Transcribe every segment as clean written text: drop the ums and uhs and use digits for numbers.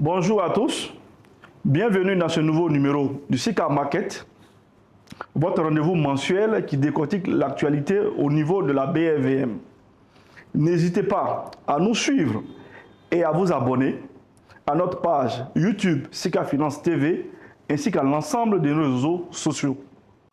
Bonjour à tous, bienvenue dans ce nouveau numéro du SICA Market, votre rendez-vous mensuel qui décortique l'actualité au niveau de la BRVM. N'hésitez pas à nous suivre et à vous abonner à notre page YouTube SICA Finance TV ainsi qu'à l'ensemble de nos réseaux sociaux.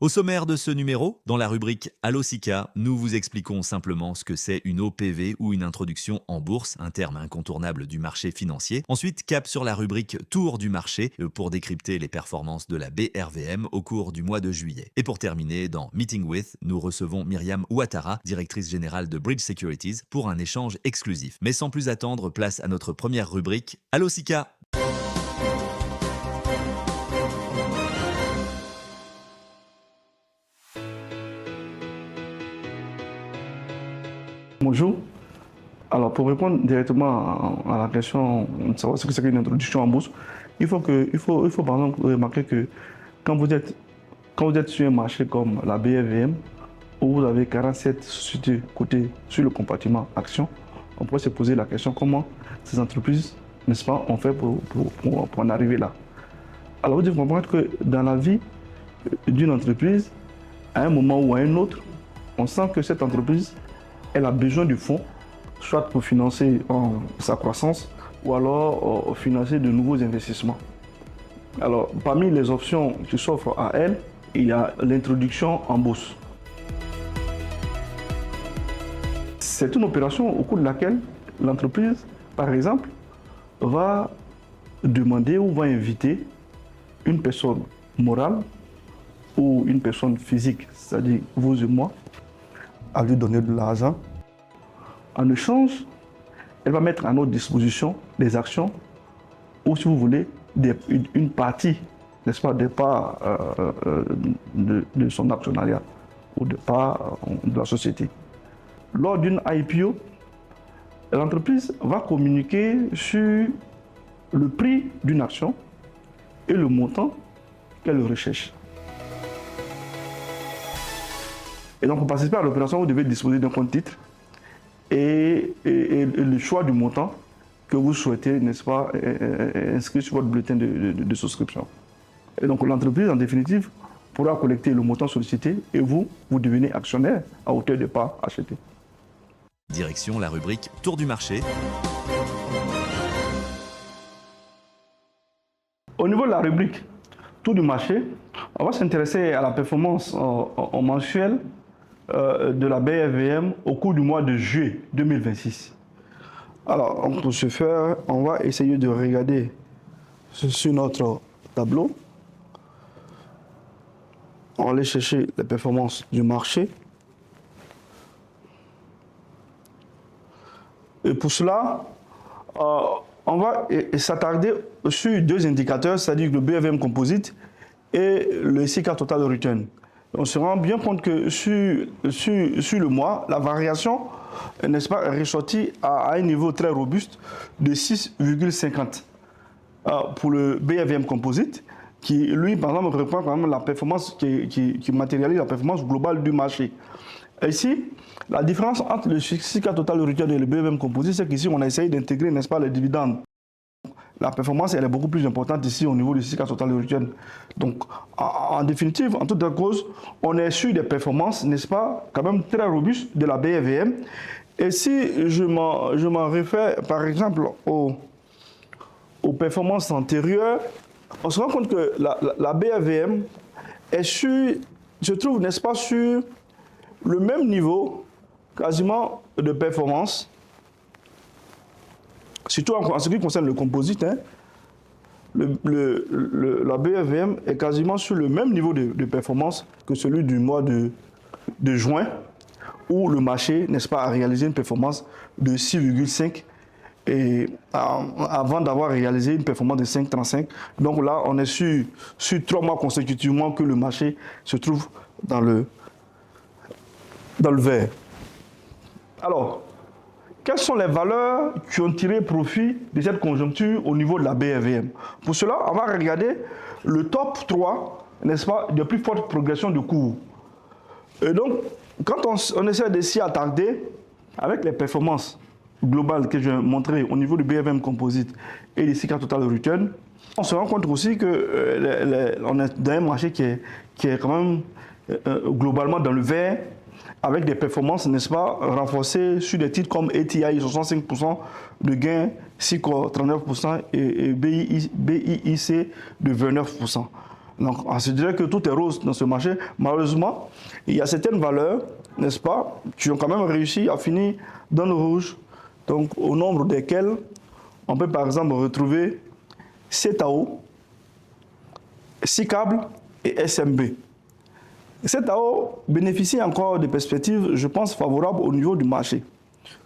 Au sommaire de ce numéro, dans la rubrique Allo SICA, nous vous expliquons simplement ce que c'est une OPV ou une introduction en bourse, un terme incontournable du marché financier. Ensuite, cap sur la rubrique Tour du marché pour décrypter les performances de la BRVM au cours du mois de juillet. Et pour terminer, dans Meeting With, nous recevons Myriam Ouattara, directrice générale de Bridge Securities, pour un échange exclusif. Mais sans plus attendre, place à notre première rubrique Allo SICA. Bonjour. Alors, pour répondre directement à la question de savoir ce que c'est qu'une introduction en bourse, il faut par exemple remarquer que quand vous êtes sur un marché comme la BRVM, où vous avez 47 sociétés cotées sur le compartiment actions, on pourrait se poser la question comment ces entreprises, n'est-ce pas, ont fait pour en arriver là. Alors, vous devez comprendre que dans la vie d'une entreprise, à un moment ou à un autre, on sent que cette entreprise elle a besoin du fonds, soit pour financer sa croissance, ou alors financer de nouveaux investissements. Alors, parmi les options qui s'offrent à elle, il y a l'introduction en bourse. C'est une opération au cours de laquelle l'entreprise, par exemple, va demander ou va inviter une personne morale ou une personne physique, c'est-à-dire vous et moi, à lui donner de l'argent. En échange, elle va mettre à notre disposition des actions ou, si vous voulez, une partie, n'est-ce pas, des parts de son actionnariat ou des parts de la société. Lors d'une IPO, l'entreprise va communiquer sur le prix d'une action et le montant qu'elle recherche. Et donc, pour participer à l'opération, vous devez disposer d'un compte titre et le choix du montant que vous souhaitez, n'est-ce pas, inscrit sur votre bulletin de souscription. Et donc, l'entreprise, en définitive, pourra collecter le montant sollicité et vous devenez actionnaire à hauteur de parts achetées. Direction la rubrique Tour du marché. Au niveau de la rubrique Tour du marché, on va s'intéresser à la performance en mensuel de la BRVM au cours du mois de juillet 2026. Alors, pour ce faire, on va essayer de regarder sur notre tableau. On va aller chercher les performances du marché. Et pour cela, on va s'attarder sur deux indicateurs, c'est-à-dire le BRVM Composite et le SICA Total Return. On se rend bien compte que sur le mois, la variation, n'est-ce pas, est ressortie à un niveau très robuste de 6,50 pour le BRVM Composite, qui, lui, par exemple, reprend quand même la performance qui matérialise la performance globale du marché. Ici, la différence entre le SICA Total Return et le BRVM Composite, c'est qu'ici, on a essayé d'intégrer, n'est-ce pas, les dividendes. La performance, elle est beaucoup plus importante ici au niveau du SICA Total Return. Donc, en définitive, en toute cause, on est sur des performances, n'est-ce pas, quand même très robustes de la BRVM. Et si je m'en réfère, par exemple, aux performances antérieures, on se rend compte que la BRVM se trouve, n'est-ce pas, sur le même niveau, quasiment, de performance. Surtout en ce qui concerne le composite, hein, la BRVM est quasiment sur le même niveau de performance que celui du mois de juin, où le marché, n'est-ce pas, a réalisé une performance de 6,5 avant d'avoir réalisé une performance de 5,35. Donc là, on est sur 3 mois consécutivement que le marché se trouve dans le vert. Alors, quelles sont les valeurs qui ont tiré profit de cette conjoncture au niveau de la BRVM? Pour cela, on va regarder le top 3, n'est-ce pas, de plus forte progression de cours. Et donc, quand on essaie de s'y attarder avec les performances global que je vais montrer au niveau du BFM Composite et des Sika Total Return, on se rend compte aussi qu'on est dans un marché qui est quand même globalement dans le vert, avec des performances, n'est-ce pas, renforcées sur des titres comme ATI, 65% de gains, SICO 39% et BIIC de 29%. Donc, on se dirait que tout est rose dans ce marché. Malheureusement, il y a certaines valeurs, n'est-ce pas, qui ont quand même réussi à finir dans le rouge. Donc, au nombre desquelles on peut par exemple retrouver CETAO, SICABLE et SMB. CETAO bénéficie encore de perspectives, je pense, favorables au niveau du marché.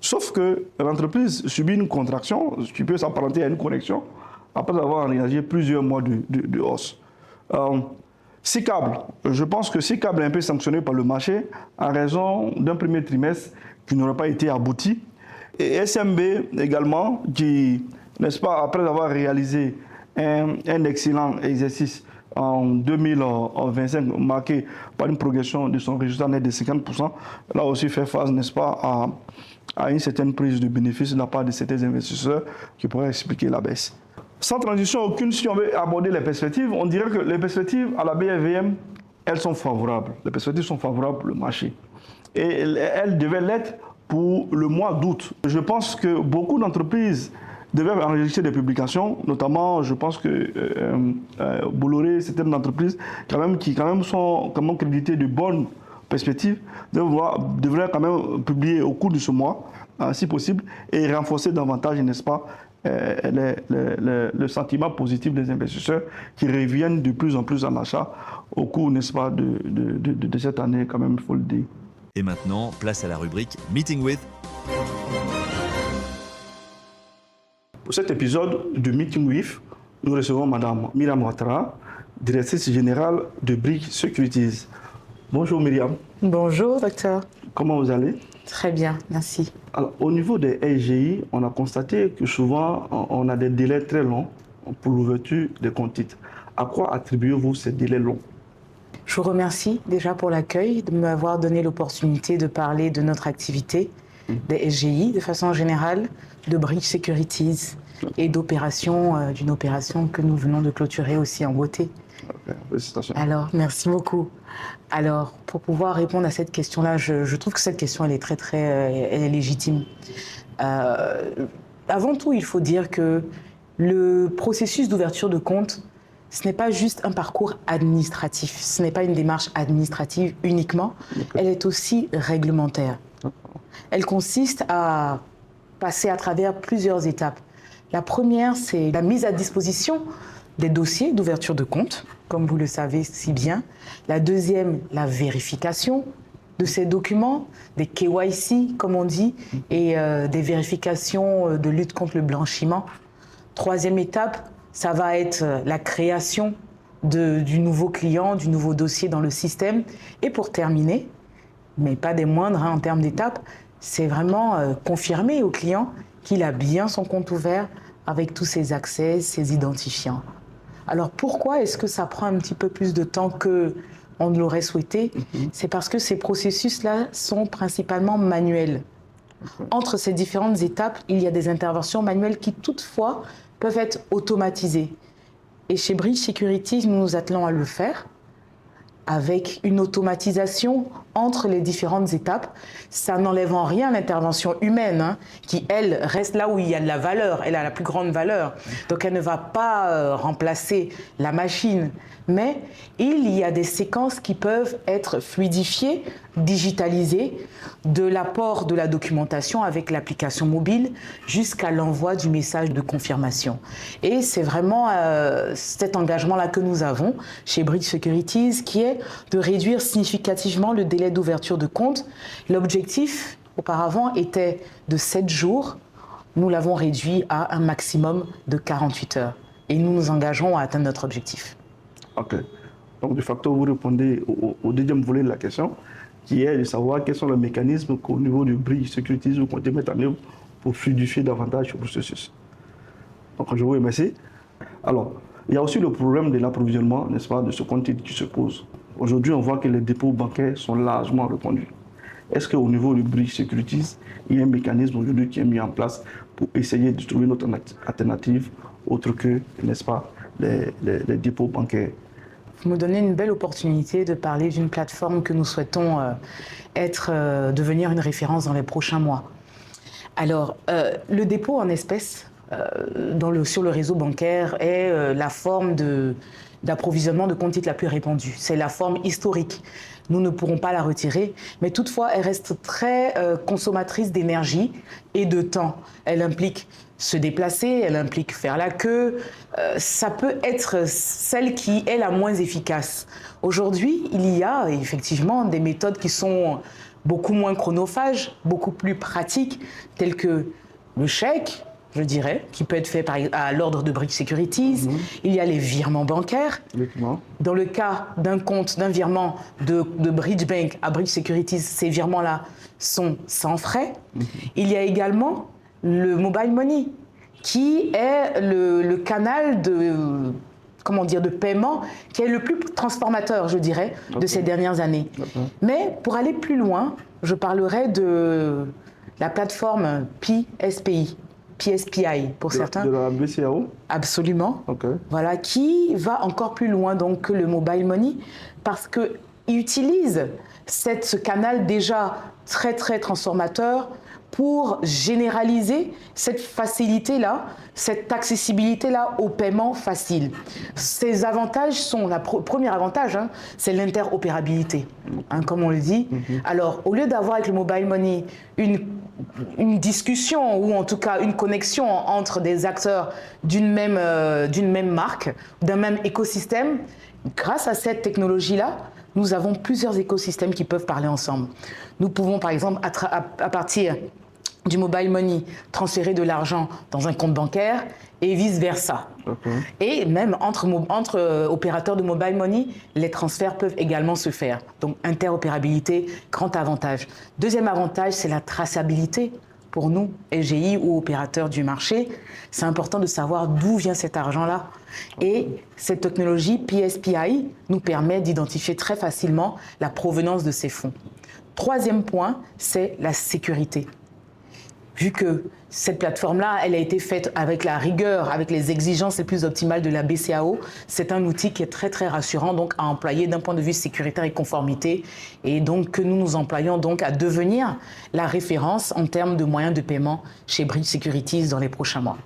Sauf que l'entreprise subit une contraction, qui peut s'apparenter à une correction, après avoir engagé plusieurs mois de hausse. SICABLE, je pense que SICABLE est un peu sanctionné par le marché en raison d'un premier trimestre qui n'aurait pas été abouti. Et SMB également, qui, n'est-ce pas, après avoir réalisé un excellent exercice en 2025, marqué par une progression de son résultat net de 50%, là aussi fait face, n'est-ce pas, à une certaine prise de bénéfices de la part de certains investisseurs qui pourraient expliquer la baisse. Sans transition aucune, si on veut aborder les perspectives, on dirait que les perspectives à la BFVM, elles sont favorables. Les perspectives sont favorables pour le marché. Et elles devaient l'être pour le mois d'août. Je pense que beaucoup d'entreprises devaient enregistrer des publications, notamment, je pense que Bolloré, certaines entreprises qui quand même sont créditées de bonnes perspectives, devraient quand même publier au cours de ce mois, si possible, et renforcer davantage, n'est-ce pas, le sentiment positif des investisseurs qui reviennent de plus en plus en achat au cours, n'est-ce pas, de cette année, quand même, il faut le dire. Et maintenant, place à la rubrique Meeting With. Pour cet épisode de Meeting With, nous recevons Mme Myriam Ouattara, directrice générale de Bridge Securities. Bonjour Myriam. Bonjour docteur. Comment vous allez? Très bien, merci. Alors, au niveau des SGI, on a constaté que souvent on a des délais très longs pour l'ouverture des comptes titres. À quoi attribuez-vous ces délais longs? Je vous remercie déjà pour l'accueil, de m'avoir donné l'opportunité de parler de notre activité, des SGI de façon générale, de Bridge Securities et d'une opération que nous venons de clôturer aussi en beauté. Okay, félicitations. Alors, merci beaucoup. Alors, pour pouvoir répondre à cette question-là, je trouve que cette question, elle est légitime. Avant tout, il faut dire que le processus d'ouverture de compte, ce n'est pas juste un parcours administratif, ce n'est pas une démarche administrative uniquement, elle est aussi réglementaire. Elle consiste à passer à travers plusieurs étapes. La première, c'est la mise à disposition des dossiers d'ouverture de compte, comme vous le savez si bien. La deuxième, la vérification de ces documents, des KYC, comme on dit, et des vérifications de lutte contre le blanchiment. Troisième étape, ça va être la création du nouveau client, du nouveau dossier dans le système. Et pour terminer, mais pas des moindres en termes d'étapes, c'est vraiment confirmer au client qu'il a bien son compte ouvert avec tous ses accès, ses identifiants. Alors pourquoi est-ce que ça prend un petit peu plus de temps qu'on ne l'aurait souhaité? C'est parce que ces processus-là sont principalement manuels. Entre ces différentes étapes, il y a des interventions manuelles qui toutefois peuvent être automatisées. Et chez Bridge Securities, nous nous attelons à le faire avec une automatisation entre les différentes étapes. Ça n'enlève en rien l'intervention humaine, qui, elle, reste là où il y a de la valeur. Elle a la plus grande valeur. Donc, elle ne va pas remplacer la machine. Mais il y a des séquences qui peuvent être fluidifiées, digitalisées, de l'apport de la documentation avec l'application mobile jusqu'à l'envoi du message de confirmation. Et c'est vraiment cet engagement-là que nous avons chez Bridge Securities, qui est de réduire significativement le délai d'ouverture de compte. L'objectif, auparavant, était de 7 jours. Nous l'avons réduit à un maximum de 48 heures. Et nous nous engageons à atteindre notre objectif. Ok. Donc, de facto, vous répondez au deuxième volet de la question, qui est de savoir quels sont les mécanismes qu'au niveau du Bridge Securities vous comptez mettre en œuvre pour fluidifier davantage le processus. Donc, je vous remercie. Alors, il y a aussi le problème de l'approvisionnement, n'est-ce pas, de ce compte qui se pose. Aujourd'hui, on voit que les dépôts bancaires sont largement répandus. Est-ce qu'au niveau du Bridge Securities, il y a un mécanisme aujourd'hui qui est mis en place pour essayer de trouver une autre alternative autre que, n'est-ce pas, les dépôts bancaires? Vous me donnez une belle opportunité de parler d'une plateforme que nous souhaitons devenir une référence dans les prochains mois. Alors, le dépôt en espèces sur le réseau bancaire est la forme d'approvisionnement de compte titres la plus répandue. C'est la forme historique. Nous ne pourrons pas la retirer, mais toutefois, elle reste très consommatrice d'énergie et de temps. Elle implique se déplacer, elle implique faire la queue. Ça peut être celle qui est la moins efficace. Aujourd'hui, il y a effectivement des méthodes qui sont beaucoup moins chronophages, beaucoup plus pratiques, telles que le chèque, je dirais, qui peut être fait à l'ordre de Bridge Securities. Il y a les virements bancaires. Dans le cas d'un compte, d'un virement de Bridge Bank à Bridge Securities, ces virements-là sont sans frais. Il y a également le mobile money, qui est le canal de paiement qui est le plus transformateur, je dirais, de ces dernières années. Mais pour aller plus loin, je parlerai de la plateforme PSPI pour certains. De la BCAO? Absolument. Okay. Voilà, qui va encore plus loin donc, que le mobile money, parce qu'il utilise ce canal déjà très très transformateur pour généraliser cette facilité-là, cette accessibilité-là au paiement facile. Ces avantages sont, premier avantage, c'est l'interopérabilité, comme on le dit. Alors, au lieu d'avoir avec le mobile money une discussion ou en tout cas une connexion entre des acteurs d'une même marque, d'un même écosystème, grâce à cette technologie-là, nous avons plusieurs écosystèmes qui peuvent parler ensemble. Nous pouvons par exemple, à partir du mobile money, transférer de l'argent dans un compte bancaire et vice-versa. Et même entre opérateurs de mobile money, les transferts peuvent également se faire. Donc interopérabilité, grand avantage. Deuxième avantage, c'est la traçabilité. Pour nous, SGI ou opérateurs du marché, c'est important de savoir d'où vient cet argent-là. Et cette technologie PSPI nous permet d'identifier très facilement la provenance de ces fonds. Troisième point, c'est la sécurité. Vu que cette plateforme-là, elle a été faite avec la rigueur, avec les exigences les plus optimales de la BCAO, c'est un outil qui est très très rassurant donc à employer d'un point de vue sécuritaire et conformité, et donc que nous employons donc à devenir la référence en termes de moyens de paiement chez Bridge Securities dans les prochains mois.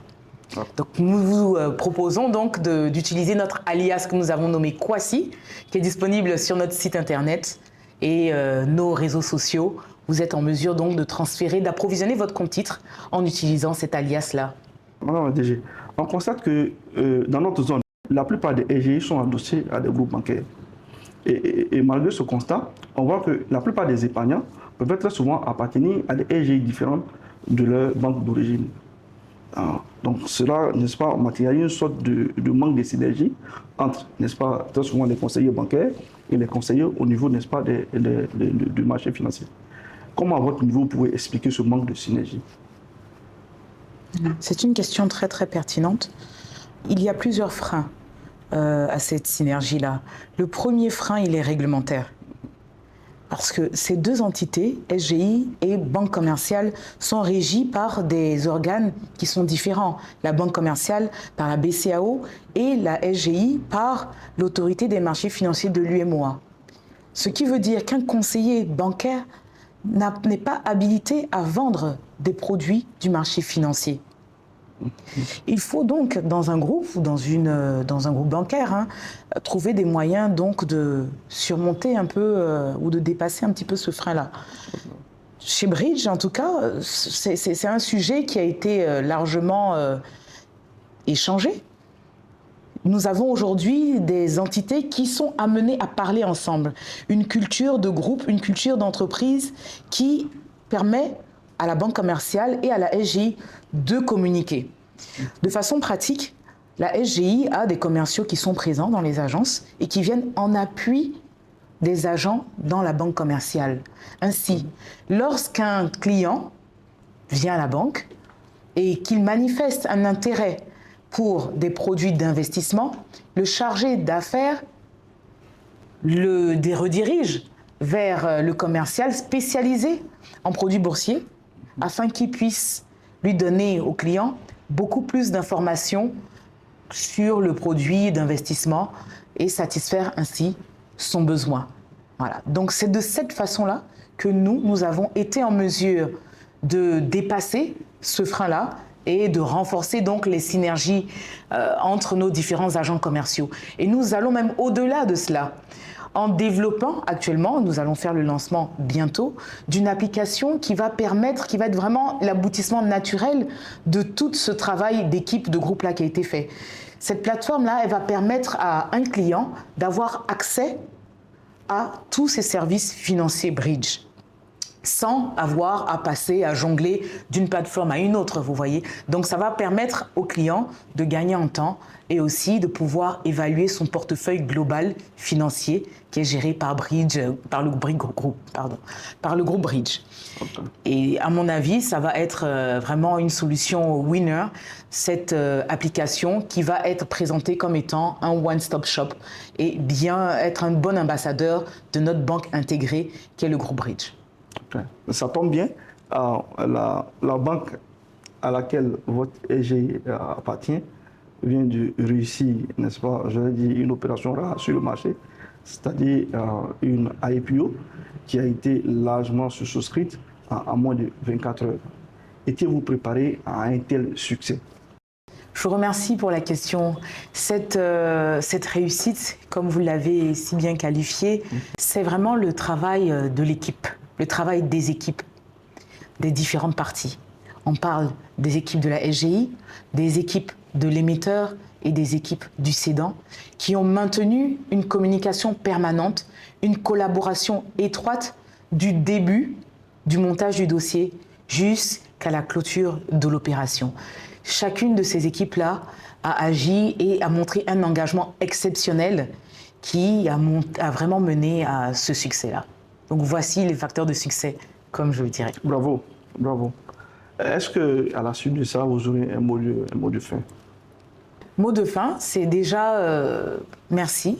Donc nous vous proposons donc d'utiliser notre alias que nous avons nommé Kwasi, qui est disponible sur notre site internet et nos réseaux sociaux. Vous êtes en mesure donc de transférer, d'approvisionner votre compte titre en utilisant cet alias-là. Madame la DG, on constate que dans notre zone, la plupart des SGI sont adossés à des groupes bancaires. Et malgré ce constat, on voit que la plupart des épargnants peuvent très souvent appartenir à des SGI différentes de leur banque d'origine. Donc cela, n'est-ce pas, matérialise une sorte de manque de synergie entre, n'est-ce pas, très souvent les conseillers bancaires et les conseillers au niveau, n'est-ce pas, du marché financier. Comment, à votre niveau, vous pouvez expliquer ce manque de synergie? C'est une question très, très pertinente. Il y a plusieurs freins à cette synergie-là. Le premier frein, il est réglementaire. Parce que ces deux entités, SGI et Banque commerciale, sont régies par des organes qui sont différents. La Banque commerciale par la BCAO et la SGI par l'Autorité des marchés financiers de l'UMOA. Ce qui veut dire qu'un conseiller bancaire n'est pas habilité à vendre des produits du marché financier. Il faut donc, dans un groupe ou dans un groupe bancaire, trouver des moyens donc de surmonter un peu ou de dépasser un petit peu ce frein-là. Chez Bridge, en tout cas, c'est un sujet qui a été largement échangé. Nous avons aujourd'hui des entités qui sont amenées à parler ensemble. Une culture de groupe, une culture d'entreprise qui permet à la banque commerciale et à la SGI de communiquer. De façon pratique, la SGI a des commerciaux qui sont présents dans les agences et qui viennent en appui des agents dans la banque commerciale. Ainsi, lorsqu'un client vient à la banque et qu'il manifeste un intérêt pour des produits d'investissement, le chargé d'affaires les redirige vers le commercial spécialisé en produits boursiers afin qu'il puisse lui donner au client beaucoup plus d'informations sur le produit d'investissement et satisfaire ainsi son besoin. Voilà. Donc c'est de cette façon-là que nous avons été en mesure de dépasser ce frein-là et de renforcer donc les synergies entre nos différents agents commerciaux. Et nous allons même au-delà de cela. En développant actuellement, nous allons faire le lancement bientôt d'une application qui va être vraiment l'aboutissement naturel de tout ce travail d'équipe de groupe-là qui a été fait. Cette plateforme-là, elle va permettre à un client d'avoir accès à tous ces services financiers Bridge, sans avoir à passer, à jongler d'une plateforme à une autre, vous voyez. Donc ça va permettre au client de gagner en temps et aussi de pouvoir évaluer son portefeuille global financier qui est géré par le groupe Bridge. Okay. Et à mon avis, ça va être vraiment une solution winner, cette application qui va être présentée comme étant un one-stop shop et bien être un bon ambassadeur de notre banque intégrée qui est le groupe Bridge. Okay. Ça tombe bien. La banque à laquelle votre EG appartient vient de réussir, n'est-ce pas, je vais dire, une opération rare sur le marché, c'est-à-dire une IPO qui a été largement souscrite en moins de 24 heures. Étiez-vous préparé à un tel succès? Je vous remercie pour la question. Cette réussite, comme vous l'avez si bien qualifiée, c'est vraiment le travail de l'équipe, le travail des équipes, des différentes parties. On parle des équipes de la SGI, des équipes de l'émetteur et des équipes du cédant qui ont maintenu une communication permanente, une collaboration étroite du début du montage du dossier jusqu'à la clôture de l'opération. Chacune de ces équipes-là a agi et a montré un engagement exceptionnel qui a vraiment mené à ce succès-là. Donc voici les facteurs de succès, comme je le dirais. Bravo, bravo. Est-ce qu'à la suite de ça, vous aurez un mot de fin? Mot de fin, c'est déjà merci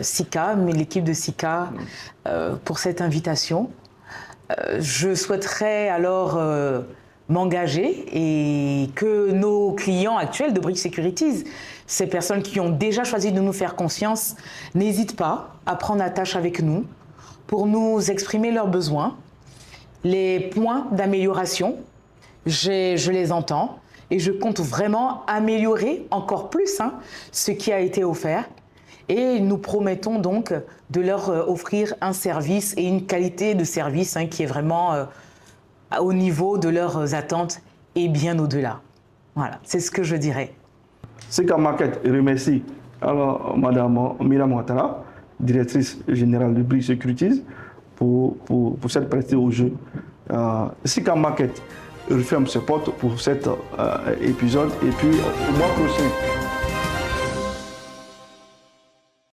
SICA, l'équipe de SICA, pour cette invitation. Je souhaiterais alors m'engager et que nos clients actuels de Bridge Securities, ces personnes qui ont déjà choisi de nous faire confiance, n'hésitent pas à prendre attache avec nous pour nous exprimer leurs besoins, les points d'amélioration. Je les entends et je compte vraiment améliorer encore plus ce qui a été offert. Et nous promettons donc de leur offrir un service et une qualité de service qui est vraiment au niveau de leurs attentes et bien au-delà. Voilà, c'est ce que je dirais. SICA Market remercie alors Madame Myriam Ouattara, directrice générale de Bridge Securities, pour s'être prêtée au jeu. SICA Market referme ses portes pour cet épisode et puis au mois prochain.